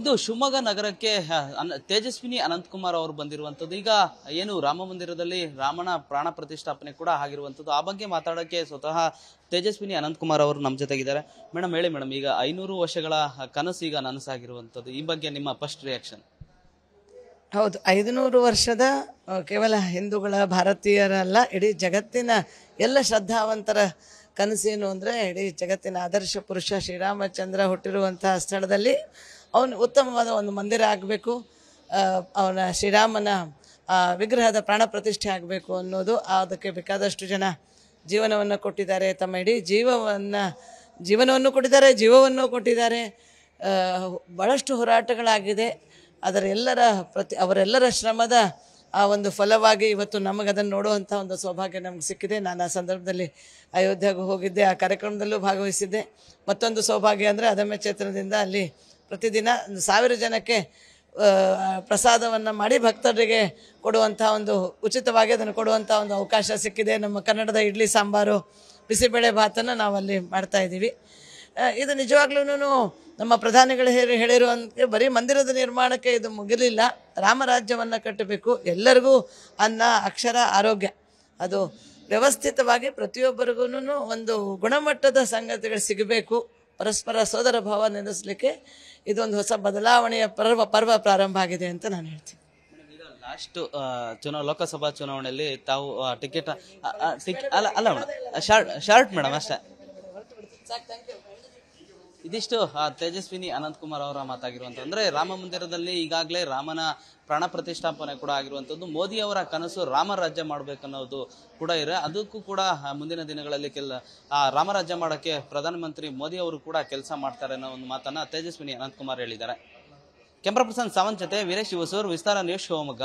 ಇದು ಶಿವಮೊಗ್ಗ ನಗರಕ್ಕೆ ತೇಜಸ್ವಿನಿ ಅನಂತಕುಮಾರ್ ಅವರು ಬಂದಿರುವಂತದ್ದು. ಈಗ ಏನು ರಾಮ ಮಂದಿರದಲ್ಲಿ ರಾಮನ ಪ್ರಾಣ ಪ್ರತಿಷ್ಠಾಪನೆ ಕೂಡ ಆಗಿರುವಂತದ್ದು. ಆ ಬಗ್ಗೆ ಮಾತಾಡೋಕೆ ಸ್ವತಃ ತೇಜಸ್ವಿನಿ ಅನಂತಕುಮಾರ್ ಅವರು ನಮ್ಮ ಜೊತೆಗಿದ್ದಾರೆ. ಮೇಡಮ್ ಹೇಳಿ ಮೇಡಮ್, ಈಗ 500 ವರ್ಷಗಳ ಕನಸು ಈಗ ನನಸಾಗಿರುವಂತದ್ದು, ಈ ಬಗ್ಗೆ ನಿಮ್ಮ ಫಸ್ಟ್ ರಿಯಾಕ್ಷನ್? ಹೌದು, 500 ವರ್ಷದ ಕೇವಲ ಹಿಂದೂಗಳ ಭಾರತೀಯರಲ್ಲ, ಇಡೀ ಜಗತ್ತಿನ ಎಲ್ಲ ಶ್ರದ್ಧಾವಂತರ ಕನಸೇನು ಅಂದರೆ, ಇಡೀ ಜಗತ್ತಿನ ಆದರ್ಶ ಪುರುಷ ಶ್ರೀರಾಮಚಂದ್ರ ಹುಟ್ಟಿರುವಂತಹ ಸ್ಥಳದಲ್ಲಿ ಅವನು ಉತ್ತಮವಾದ ಒಂದು ಮಂದಿರ ಆಗಬೇಕು, ಅವನ ಶ್ರೀರಾಮನ ವಿಗ್ರಹದ ಪ್ರಾಣ ಪ್ರತಿಷ್ಠೆ ಆಗಬೇಕು ಅನ್ನೋದು. ಅದಕ್ಕೆ ಬೇಕಾದಷ್ಟು ಜನ ಜೀವನವನ್ನು ಕೊಟ್ಟಿದ್ದಾರೆ, ತಮ್ಮ ಇಡೀ ಜೀವನವನ್ನು ಕೊಟ್ಟಿದ್ದಾರೆ, ಜೀವವನ್ನು ಕೊಟ್ಟಿದ್ದಾರೆ. ಭಾಳಷ್ಟು ಹೋರಾಟಗಳಾಗಿದೆ. ಅವರೆಲ್ಲರ ಶ್ರಮದ ಆ ಒಂದು ಫಲವಾಗಿ ಇವತ್ತು ನಮಗೆ ಅದನ್ನು ನೋಡುವಂಥ ಒಂದು ಸೌಭಾಗ್ಯ ನಮ್ಗೆ ಸಿಕ್ಕಿದೆ. ನಾನು ಆ ಸಂದರ್ಭದಲ್ಲಿ ಅಯೋಧ್ಯೆಗೂ ಹೋಗಿದ್ದೆ, ಆ ಕಾರ್ಯಕ್ರಮದಲ್ಲೂ ಭಾಗವಹಿಸಿದ್ದೆ. ಮತ್ತೊಂದು ಸೌಭಾಗ್ಯ ಅಂದರೆ ಅದಮ್ಯ ಚೇತನದಿಂದ ಅಲ್ಲಿ ಪ್ರತಿದಿನ 1000 ಜನಕ್ಕೆ ಪ್ರಸಾದವನ್ನು ಮಾಡಿ ಭಕ್ತರಿಗೆ ಕೊಡುವಂಥ ಒಂದು ಉಚಿತವಾಗಿ ಅದನ್ನು ಕೊಡುವಂಥ ಒಂದು ಅವಕಾಶ ಸಿಕ್ಕಿದೆ. ನಮ್ಮ ಕನ್ನಡದ ಇಡ್ಲಿ ಸಾಂಬಾರು ಬಿಸಿಬೇಳೆ ಭಾತನ್ನು ನಾವಲ್ಲಿ ಮಾಡ್ತಾಯಿದ್ದೀವಿ. ಇದು ನಿಜವಾಗ್ಲೂ ನಮ್ಮ ಪ್ರಧಾನಿಗಳು ಹೇಳಿರುವಂತೆ ಬರೀ ಮಂದಿರದ ನಿರ್ಮಾಣಕ್ಕೆ ಇದು ಮುಗಿಲಿಲ್ಲ. ರಾಮರಾಜ್ಯವನ್ನು ಕಟ್ಟಬೇಕು, ಎಲ್ಲರಿಗೂ ಅನ್ನ, ಅಕ್ಷರ, ಆರೋಗ್ಯ, ಅದು ವ್ಯವಸ್ಥಿತವಾಗಿ ಪ್ರತಿಯೊಬ್ಬರಿಗೂ ಒಂದು ಗುಣಮಟ್ಟದ ಸಂಗತಿಗಳು ಸಿಗಬೇಕು. ಪರಸ್ಪರ ಸೋದರ ಭಾವ ನೆಲೆಸಲಿಕ್ಕೆ ಇದೊಂದು ಹೊಸ ಬದಲಾವಣೆಯ ಪರ್ವ ಪ್ರಾರಂಭ ಆಗಿದೆ ಅಂತ ನಾನು ಹೇಳ್ತೀನಿ. ಲಾಸ್ಟ್ ಲೋಕಸಭಾ ಚುನಾವಣೆಯಲ್ಲಿ ತಾವು ಟಿಕೆಟ್ ಅಲ್ಲ ಮೇಡಮ್, ಶಾರ್ಟ್ ಮೇಡಮ್ ಅಷ್ಟೇ. ಇದಿಷ್ಟು ತೇಜಸ್ವಿನಿ ಅನಂತಕುಮಾರ್ ಅವರ ಮಾತಾಗಿರುವಂಥ. ಅಂದರೆ ರಾಮ ಮಂದಿರದಲ್ಲಿ ಈಗಾಗಲೇ ರಾಮನ ಪ್ರಾಣ ಪ್ರತಿಷ್ಠಾಪನೆ ಕೂಡ ಆಗಿರುವಂಥದ್ದು. ಮೋದಿ ಅವರ ಕನಸು ರಾಮರಾಜ್ಯ ಮಾಡಬೇಕನ್ನೋದು ಕೂಡ ಇದೆ. ಅದಕ್ಕೂ ಕೂಡ ಮುಂದಿನ ದಿನಗಳಲ್ಲಿ ರಾಮರಾಜ್ಯ ಮಾಡೋಕ್ಕೆ ಪ್ರಧಾನಮಂತ್ರಿ ಮೋದಿ ಅವರು ಕೂಡ ಕೆಲಸ ಮಾಡ್ತಾರೆ ಅನ್ನೋ ಒಂದು ಮಾತನ್ನ ತೇಜಸ್ವಿನಿ ಅನಂತಕುಮಾರ್ ಹೇಳಿದ್ದಾರೆ. ಕ್ಯಾಮರಾ ಪರ್ಸನ್ ಸಾವಂತ್ ಜೊತೆ ವೀರೇಶ್ ಹೊಸೂರ್, ವಿಸ್ತಾರ ನ್ಯೂಸ್, ಶಿವಮೊಗ್ಗ.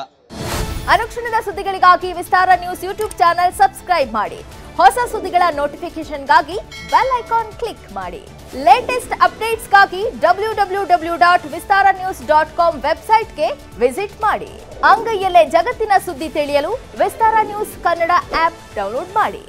ಅನುಕ್ಷಣದ ಸುದ್ದಿಗಳಿಗಾಗಿ ವಿಸ್ತಾರ ನ್ಯೂಸ್ ಯೂಟ್ಯೂಬ್ ಚಾನೆಲ್ ಸಬ್ಸ್ಕ್ರೈಬ್ ಮಾಡಿ. ಹೊಸ ಸುದ್ದಿಗಳ ನೋಟಿಫಿಕೇಶನ್ಗಾಗಿ ಬೆಲ್ ಐಕಾನ್ ಕ್ಲಿಕ್ ಮಾಡಿ. ಲೇಟೆಸ್ಟ್ ಅಪ್ಡೇಟ್ಸ್ಗಾಗಿ www.vistaranews.com ವೆಬ್ಸೈಟ್ಗೆ ವಿಸಿಟ್ ಮಾಡಿ. ಅಂಗೈಯಲ್ಲೇ ಜಗತ್ತಿನ ಸುದ್ದಿ ತಿಳಿಯಲು ವಿಸ್ತಾರ ನ್ಯೂಸ್ ಕನ್ನಡ ಆಪ್ ಡೌನ್ಲೋಡ್ ಮಾಡಿ.